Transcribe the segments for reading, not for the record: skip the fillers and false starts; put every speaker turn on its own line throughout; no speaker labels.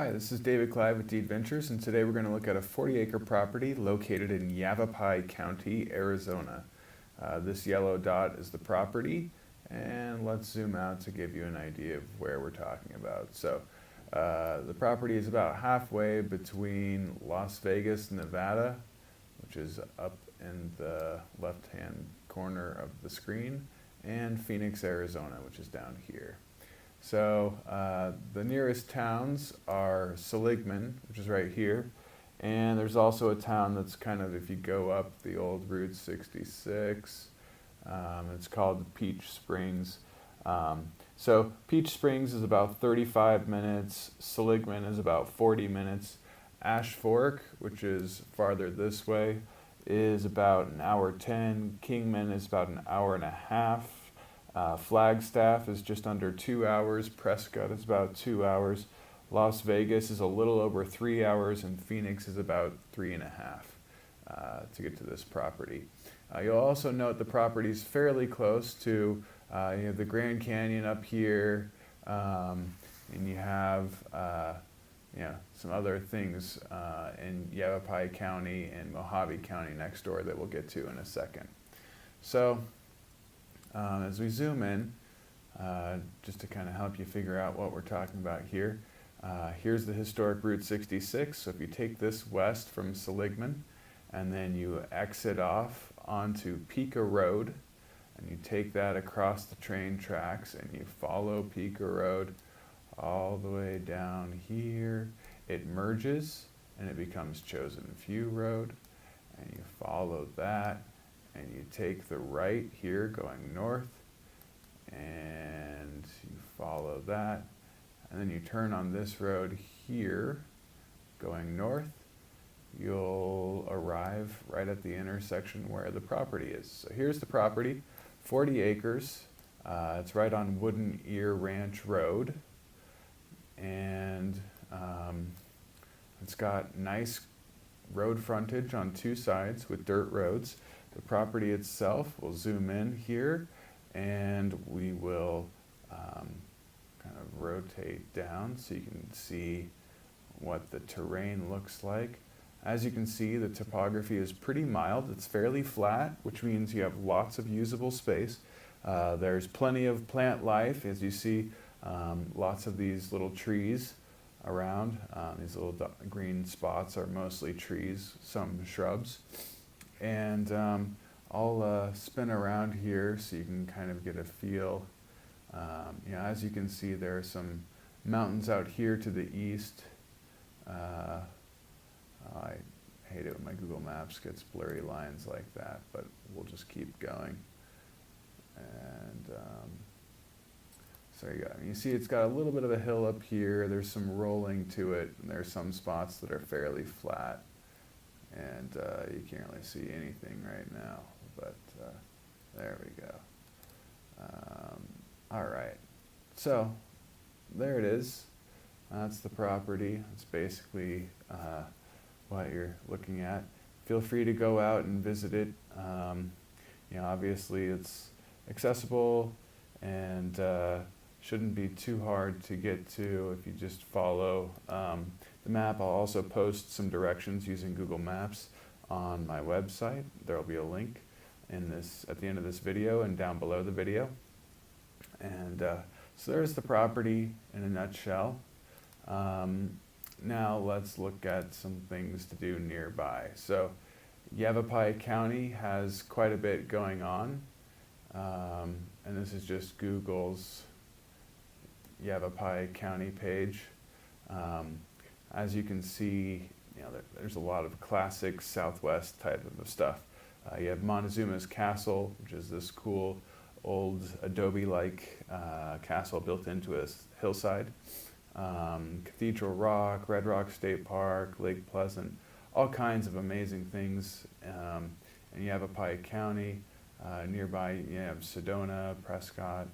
Hi, this is David Clive with Deed Ventures, and today we're going to look at a 40-acre property located in Yavapai County, Arizona. This yellow dot is the property, and let's zoom out to give you an idea of where we're talking about. So, the property is about halfway between Las Vegas, Nevada, which is up in the left-hand corner of the screen, and Phoenix, Arizona, which is down here. So the nearest towns are Seligman, which is right here, and there's also a town that's kind of, if you go up the old Route 66, it's called Peach Springs. So Peach Springs is about 35 minutes, Seligman is about 40 minutes, Ash Fork, which is farther this way, is about an hour 10, Kingman is about an hour and a half, Flagstaff is just under 2 hours, Prescott is about 2 hours, Las Vegas is a little over 3 hours, and Phoenix is about 3.5 to get to this property. You'll also note the property is fairly close to you have the Grand Canyon up here, and you have some other things in Yavapai County and Mojave County next door that we'll get to in a second. So as we zoom in, just to kind of help you figure out what we're talking about here, here's the historic Route 66. So if you take this west from Seligman and then you exit off onto Pica Road and you take that across the train tracks and you follow Pica Road all the way down here, it merges and it becomes Chosen Few Road, and you follow that and you take the right here going north, and you follow that, and then you turn on this road here going north. You'll arrive right at the intersection where the property is. So here's the property, 40 acres. It's right on Wooden Ear Ranch Road, and it's got nice road frontage on two sides with dirt roads. The property itself, we'll zoom in here, and we will kind of rotate down so you can see what the terrain looks like. As you can see, the topography is pretty mild. It's fairly flat, which means you have lots of usable space. There's plenty of plant life, as you see, lots of these little trees around. These little green spots are mostly trees, some shrubs. And I'll spin around here so you can kind of get a feel. As you can see, there are some mountains out here to the east. I hate it when my Google Maps gets blurry lines like that, but we'll just keep going. And so you go. You see it's got a little bit of a hill up here. There's some rolling to it, and there's some spots that are fairly flat. And you can't really see anything right now, but there we go. All right, so there it is. That's the property. It's basically what you're looking at. Feel free to go out and visit it. Obviously it's accessible and shouldn't be too hard to get to if you just follow the map. I'll also post some directions using Google Maps on my website. There will be a link at the end of this video and down below the video. And so there's the property in a nutshell. Now let's look at some things to do nearby. So Yavapai County has quite a bit going on. And this is just Google's Yavapai County page. As you can see, there's a lot of classic Southwest type of stuff. You have Montezuma's Castle, which is this cool old adobe-like castle built into a hillside. Cathedral Rock, Red Rock State Park, Lake Pleasant, all kinds of amazing things in Yavapai County. Nearby you have Sedona, Prescott.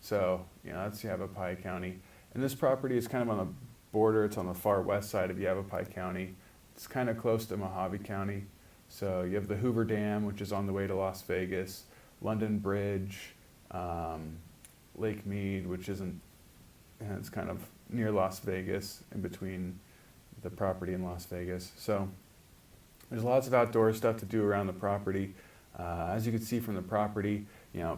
So that's Yavapai County. And this property is kind of on the border. It's on the far west side of Yavapai County. It's kind of close to Mojave County. So you have the Hoover Dam, which is on the way to Las Vegas, London Bridge, Lake Mead, which isn't, and it's kind of near Las Vegas, in between the property and Las Vegas. So there's lots of outdoor stuff to do around the property. As you can see from the property,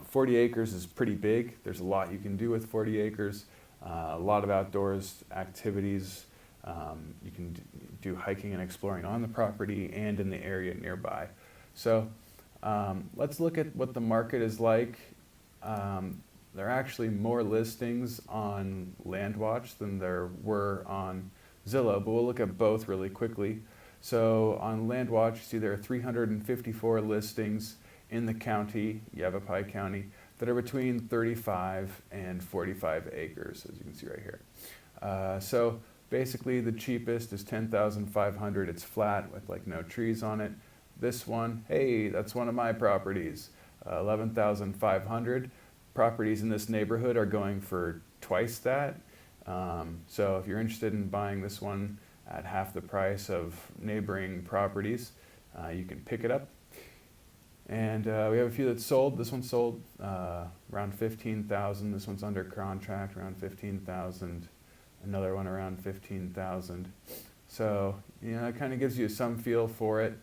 40 acres is pretty big. There's a lot you can do with 40 acres. A lot of outdoors activities. You can do hiking and exploring on the property and in the area nearby. So let's look at what the market is like. There are actually more listings on LandWatch than there were on Zillow, but we'll look at both really quickly. So on LandWatch, you see there are 354 listings in the county, Yavapai County, that are between 35 and 45 acres, as you can see right here. So basically the cheapest is $10,500. It's flat with like no trees on it. This one, hey, that's one of my properties, $11,500. Properties in this neighborhood are going for twice that. So if you're interested in buying this one at half the price of neighboring properties, you can pick it up. And we have a few that's sold. This one's sold around $15,000. This one's under contract around $15,000. Another one around $15,000. So it kind of gives you some feel for it.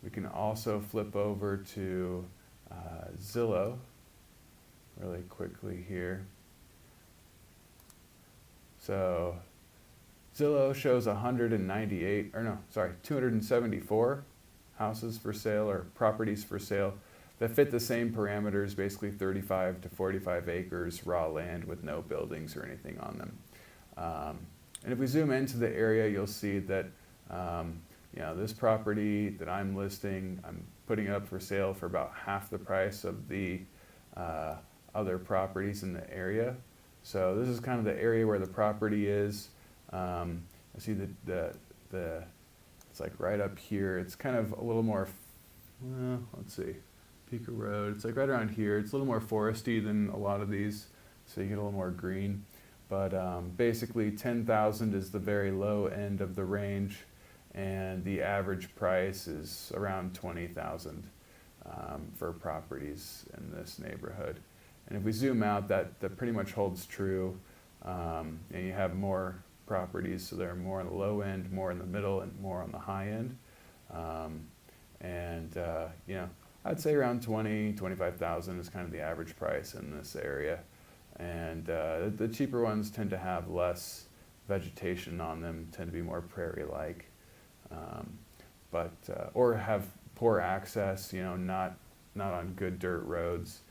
We can also flip over to Zillow really quickly here. So Zillow shows 274 houses for sale or properties for sale that fit the same parameters, basically 35 to 45 acres, raw land with no buildings or anything on them. And if we zoom into the area, you'll see that this property that I'm listing, I'm putting it up for sale for about half the price of the other properties in the area. So this is kind of the area where the property is. I see it's like right up here. It's kind of a little more, let's see, Pico Road. It's like right around here. It's a little more foresty than a lot of these, so you get a little more green. But basically 10,000 is the very low end of the range, and the average price is around 20,000 for properties in this neighborhood. And if we zoom out, that pretty much holds true. And you have more properties, so they're more on the low end, more in the middle, and more on the high end. I'd say around 25,000 is kind of the average price in this area. And the cheaper ones tend to have less vegetation on them, tend to be more prairie-like, or have poor access, not on good dirt roads.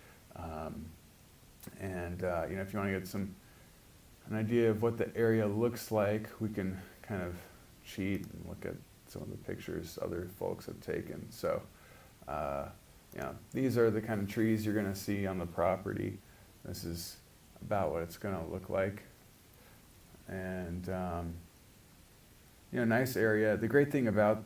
If you want to get an idea of what the area looks like, we can kind of cheat and look at some of the pictures other folks have taken. So, these are the kind of trees you're going to see on the property. This is about what it's going to look like. And, nice area. The great thing about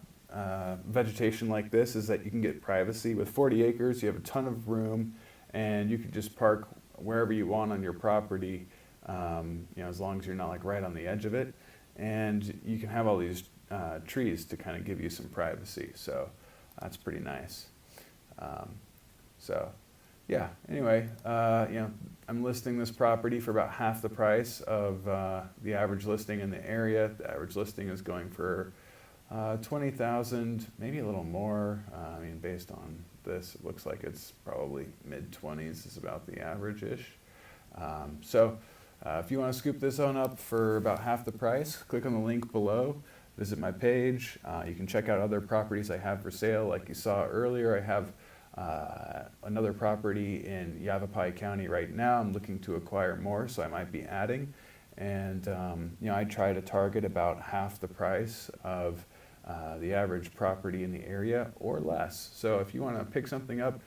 vegetation like this is that you can get privacy. With 40 acres, you have a ton of room, and you can just park wherever you want on your property, as long as you're not like right on the edge of it. And you can have all these trees to kind of give you some privacy. So that's pretty nice. Anyway, I'm listing this property for about half the price of the average listing in the area. The average listing is going for 20,000, maybe a little more. Based on this, it looks like it's probably mid-20s is about the average-ish. If you want to scoop this one up for about half the price, click on the link below, visit my page. You can check out other properties I have for sale. Like you saw earlier, I have another property in Yavapai County right now. I'm looking to acquire more, so I might be adding. And I try to target about half the price of the average property in the area or less. So if you want to pick something up,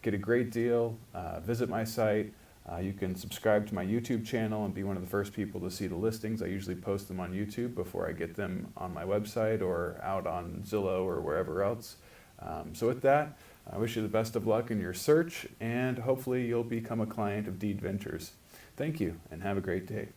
get a great deal, visit my site. You can subscribe to my YouTube channel and be one of the first people to see the listings. I usually post them on YouTube before I get them on my website or out on Zillow or wherever else. So with that, I wish you the best of luck in your search, and hopefully you'll become a client of Deed Ventures. Thank you, and have a great day.